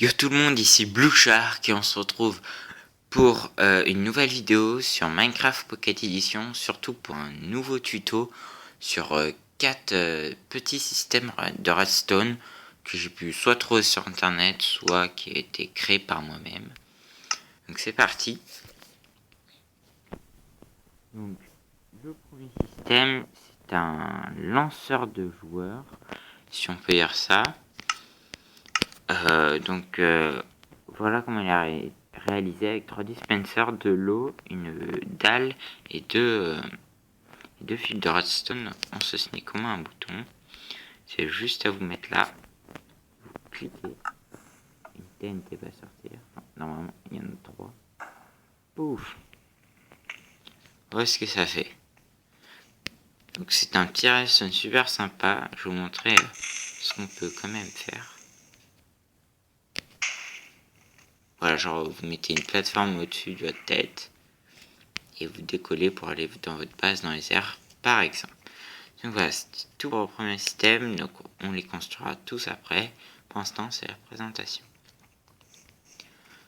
Yo tout le monde, ici Blue Shark et on se retrouve pour une nouvelle vidéo sur Minecraft Pocket Edition, surtout pour un nouveau tuto sur 4 petits systèmes de redstone que j'ai pu soit trouver sur internet, soit qui a été créé par moi-même. Donc c'est parti. Donc le premier système, c'est un lanceur de joueurs, si on peut dire ça. Voilà comment il est réalisé avec 3 dispensers, de l'eau, une dalle et deux fils de redstone. On se snit comme un bouton. C'est juste à vous mettre là. Vous cliquez. Une TNT va sortir. Normalement, il y en a 3. Pouf. Voilà ce que ça fait. Donc c'est un petit redstone super sympa. Je vais vous montrer ce qu'on peut quand même faire. Voilà, genre vous mettez une plateforme au-dessus de votre tête et vous décollez pour aller dans votre base dans les airs, par exemple. Donc voilà, c'est tout pour le premier système, donc on les construira tous après. Pour l'instant, c'est la présentation.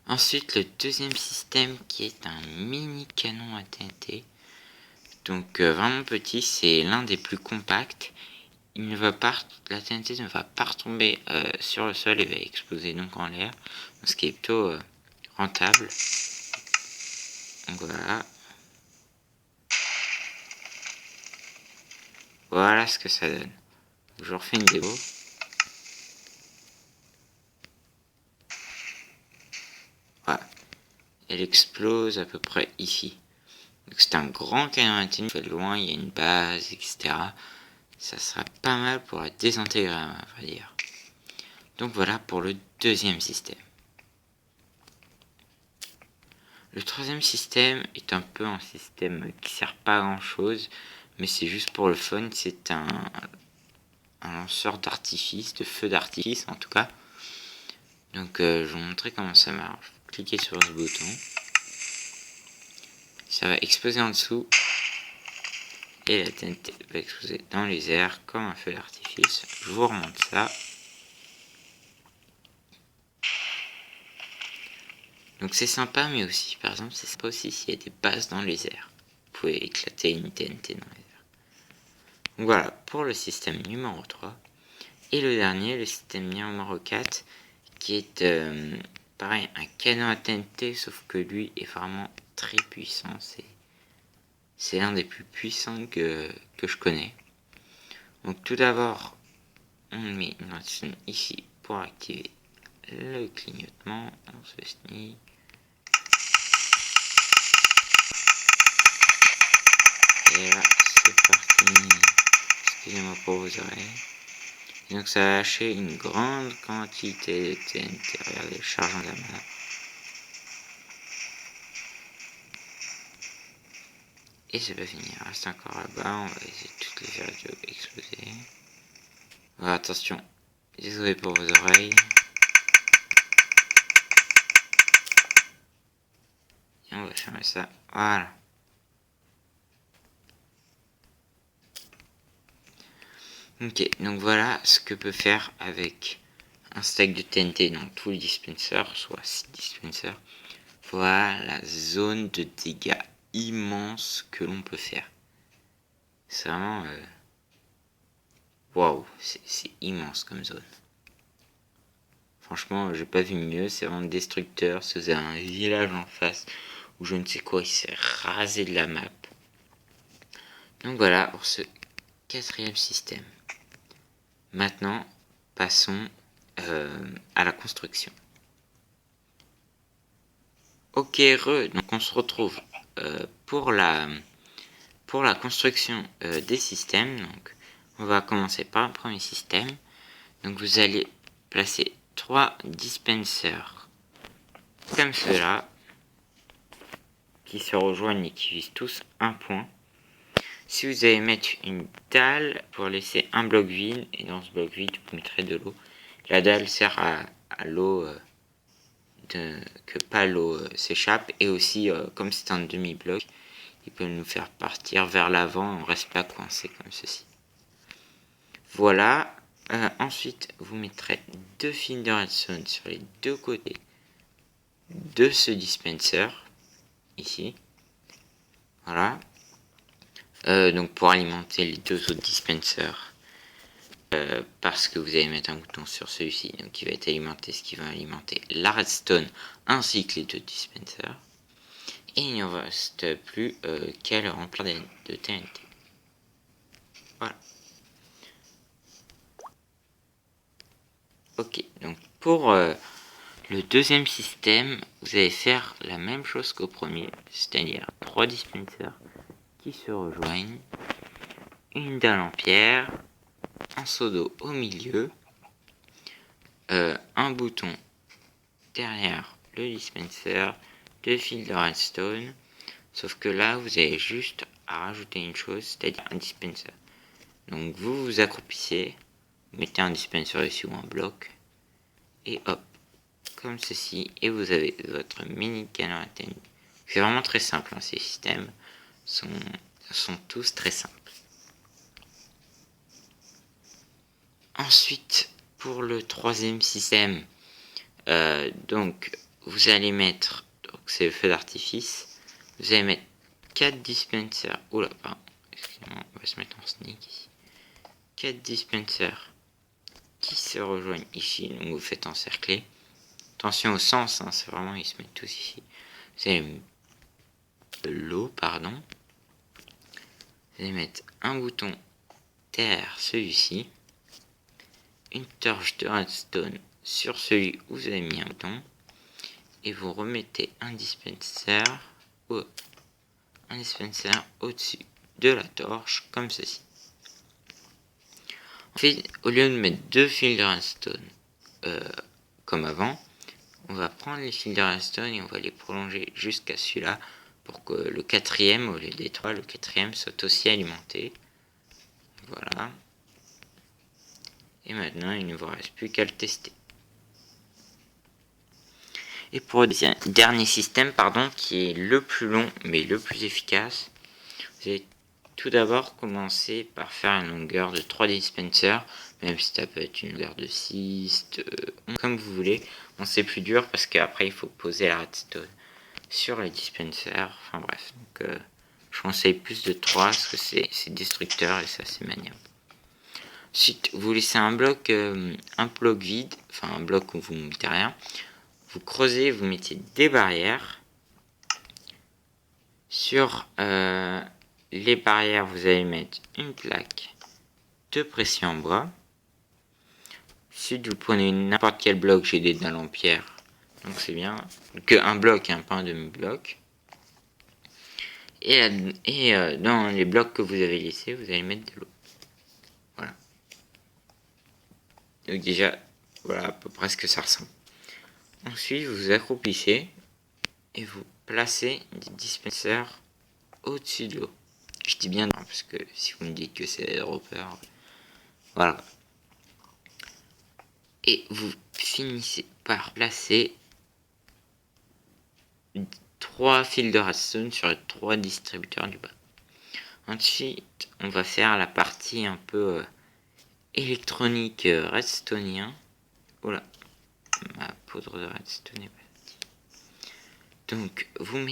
Ensuite, le deuxième système qui est un mini canon à TNT. Donc vraiment petit, c'est l'un des plus compacts. La TNT ne va pas retomber sur le sol et va exploser donc en l'air, ce qui est plutôt rentable. Donc voilà. Voilà ce que ça donne. Je refais une démo. Voilà. Elle explose à peu près ici. Donc c'est un grand canon à TNT. Loin, il y a une base, etc. Ça sera pas mal pour la désintégrer, à vrai dire. Donc voilà pour le deuxième système. Le troisième système est un peu un système qui sert pas à grand chose, mais c'est juste pour le fun. C'est un lanceur d'artifice, de feu d'artifice en tout cas. Donc je vais vous montrer comment ça marche. Cliquez sur ce bouton. Ça va exploser en dessous. Et la TNT va exploser dans les airs comme un feu d'artifice. Je vous remonte ça. Donc c'est sympa, mais aussi, par exemple, c'est sympa aussi s'il y a des bases dans les airs. Vous pouvez éclater une TNT dans les airs. Donc voilà, pour le système numéro 3. Et le dernier, le système numéro 4, qui est pareil, un canon à TNT, sauf que lui est vraiment très puissant. C'est l'un des plus puissants que je connais. Donc tout d'abord, on met une redstone ici pour activer le clignotement. On se snit. Et là, c'est parti. Excusez-moi pour vos oreilles. Et donc ça a lâché une grande quantité de TNT. Regardez, le charge en lama. Et c'est pas fini, il reste encore là-bas. On va essayer de toutes les faire exploser. Voilà, attention. Désolé pour vos oreilles. Et on va fermer ça. Voilà. Ok, donc voilà ce que peut faire avec un stack de TNT dans tous les dispensers, soit 6 dispensers. Voilà la zone de dégâts immense que l'on peut faire. C'est vraiment... Waouh, c'est immense comme zone. Franchement, j'ai pas vu mieux, c'est vraiment destructeur. Ça faisait un village en face où je ne sais quoi, il s'est rasé de la map. Donc voilà pour ce quatrième système. Maintenant, passons à la construction. Ok, donc on se retrouve pour la construction des systèmes. Donc, on va commencer par le premier système. Donc vous allez placer 3 dispensers comme cela, qui se rejoignent et qui visent tous un point. Si vous allez mettre une dalle pour laisser un bloc vide, et dans ce bloc vide vous mettrez de l'eau. La dalle sert à l'eau, que pas l'eau s'échappe, et aussi comme c'est un demi-bloc, il peut nous faire partir vers l'avant, on reste pas coincé comme ceci. Voilà, Ensuite, vous mettrez 2 fils de redstone sur les 2 côtés de ce dispenser, ici. Voilà. Donc pour alimenter les 2 autres dispensers, parce que vous allez mettre un bouton sur celui-ci, donc qui va être alimenté, ce qui va alimenter la redstone ainsi que les 2 dispensers. Et il ne reste plus qu'à le remplir de TNT. Voilà. Ok, donc pour le deuxième système, vous allez faire la même chose qu'au premier, c'est-à-dire 3 dispensers qui se rejoignent, une dalle en pierre, un seau d'eau au milieu, un bouton derrière le dispenser, 2 fils de redstone, sauf que là vous avez juste à rajouter une chose, c'est-à-dire un dispenser. Donc vous vous accroupissez, vous mettez un dispenser ici ou un bloc, et hop, comme ceci, et vous avez votre mini canon à TNT. C'est vraiment très simple, hein, ces systèmes sont tous très simples. Ensuite, pour le troisième système, donc vous allez mettre, donc c'est le feu d'artifice, vous allez mettre 4 dispensers, oula, pardon, excusez-moi, on va se mettre en sneak ici, 4 dispensers qui se rejoignent ici, donc vous faites encercler, attention au sens, hein, c'est vraiment, ils se mettent tous ici, vous allez l'eau, pardon, vous allez mettre un bouton derrière celui-ci, une torche de redstone sur celui où vous avez mis un bouton, et vous remettez un dispenser au-dessus de la torche, comme ceci. Ensuite, au lieu de mettre 2 fils de redstone comme avant, on va prendre les fils de redstone et on va les prolonger jusqu'à celui-là pour que le quatrième, au lieu des 3, le quatrième soit aussi alimenté. Voilà. Et maintenant, il ne vous reste plus qu'à le tester. Et pour le dernier système, qui est le plus long mais le plus efficace, vous allez tout d'abord commencer par faire une longueur de 3 dispensers, même si ça peut être une longueur de 6, comme vous voulez. Bon, c'est plus dur parce qu'après il faut poser la redstone sur les dispensers, enfin bref. Donc je conseille plus de 3 parce que c'est destructeur et ça c'est maniable. Ensuite, vous laissez un bloc vide, enfin un bloc où vous ne mettez rien. Vous creusez, vous mettez des barrières. Sur les barrières, vous allez mettre une plaque de pression en bois. Ensuite, vous prenez n'importe quel bloc, j'ai des dalles en pierre, donc c'est bien. Que un bloc, pas un demi-bloc. Et dans les blocs que vous avez laissés, vous allez mettre de l'eau. Voilà. Donc déjà, voilà à peu près ce que ça ressemble. Ensuite, vous vous accroupissez et vous placez des dispensers au-dessus de l'eau. Je dis bien non, parce que si vous me dites que c'est dropper, voilà. Et vous finissez par placer 3 fils de redstone sur les 3 distributeurs du bas. Ensuite, on va faire la partie un peu électronique redstonien. Voilà, ma poudre de redstone est partie. Donc, vous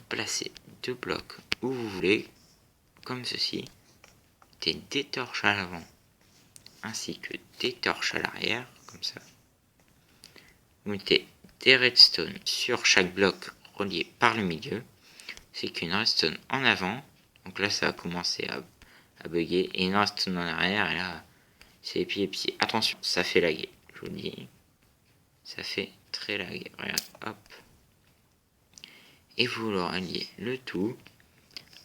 placez 2 blocs où vous voulez, comme ceci. Des torches à l'avant, ainsi que des torches à l'arrière, comme ça. Vous mettez des redstone sur chaque bloc relié par le milieu. C'est qu'une redstone en avant, donc là ça va commencer à bugger, et une redstone en arrière, et là c'est pieds. Attention, ça fait laguer, je vous le dis. Ça fait très laguer. Regarde, hop. Et vous le reliez le tout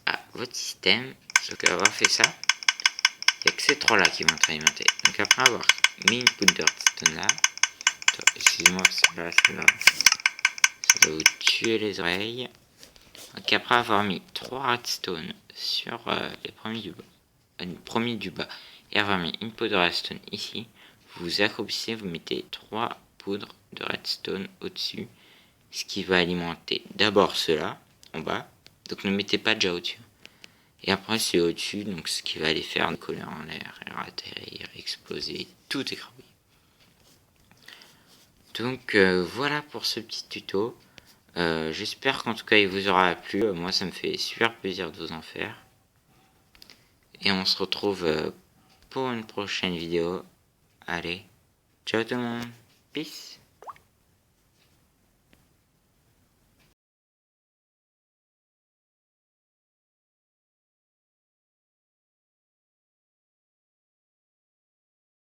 à votre système. Sauf qu'avoir fait ça, il n'y a que ces 3 là qui vont être alimentés. Donc après avoir mis une poudre de redstone là, excusez-moi, là, ça va vous tuer les oreilles. Donc après avoir mis 3 redstone sur les premiers du bas, et avoir mis une poudre de redstone ici, vous vous accroupissez, vous mettez 3 poudres de redstone au-dessus, ce qui va alimenter d'abord cela en bas. Donc ne mettez pas déjà au-dessus. Et après c'est au-dessus, donc ce qui va les faire coller en l'air, atterrir, exploser, tout écrabouiller. Donc voilà pour ce petit tuto. J'espère qu'en tout cas il vous aura plu. Moi ça me fait super plaisir de vous en faire. Et on se retrouve pour une prochaine vidéo. Allez, ciao tout le monde, peace.